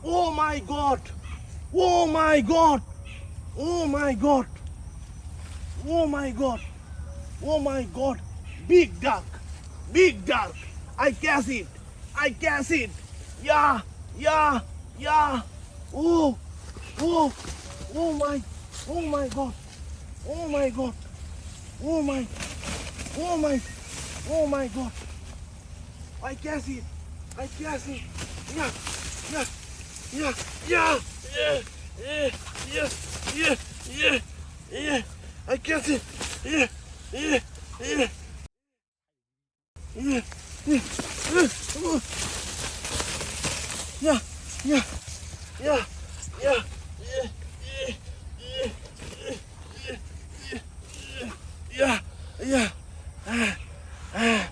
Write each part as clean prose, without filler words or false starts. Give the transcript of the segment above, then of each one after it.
Oh my God! Oh my God! Oh my God! Oh my God! Oh my God! Big duck! Big duck! I catch it! I catch it! Yeah! Yeah! Yeah! Oh! Oh! Oh my! Oh my God! Oh my God! Oh my! Oh my! Oh my God! I catch it! I catch it! Yeah! Yeah! Yeah! Yeah! Yeah! Yeah! Yeah! Yeah! Yeah! Yeah! I catch it! Yeah! Yeah! Yeah! Yeah! Yeah! Yeah! Yeah! Yeah! Yeah! Yeah! Yeah!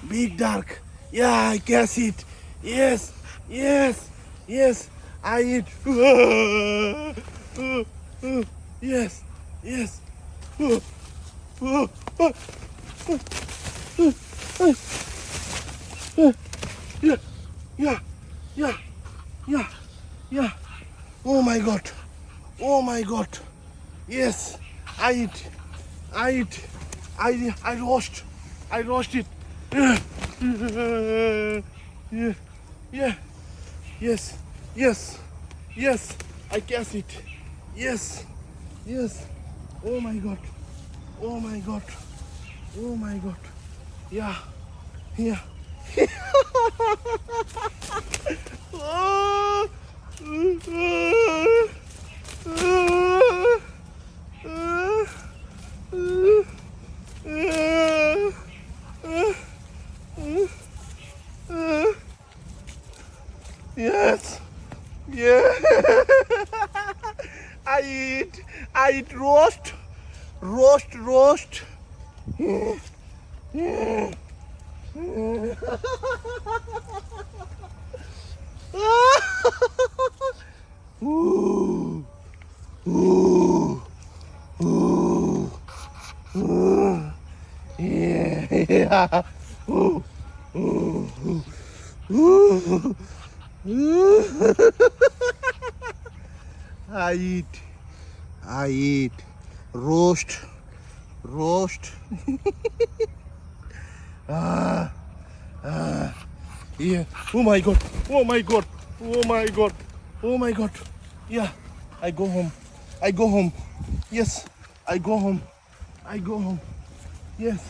Big duck. Yeah, I catch it. Yes, yes, yes. I eat. Yes, yes. Yeah, yeah, yeah, yeah, yeah. Oh my God. Oh my God. Yes, I eat. I eat. I roast. I roast it. Yeah. Yeah. Yeah. Yes. Yes. Yes. I catch it. Yes. Yes. Oh my God. Oh my God. Oh my God. Yeah. Yeah. Oh. Yes. Yeah. I eat roast. Roast. Ooh. Ooh. Ooh. Ooh. Yeah. Ooh. Ooh. Ooh. Ooh. I eat roast. Yeah. Oh my God. Yeah. I go home. Yes. I go home. Yes.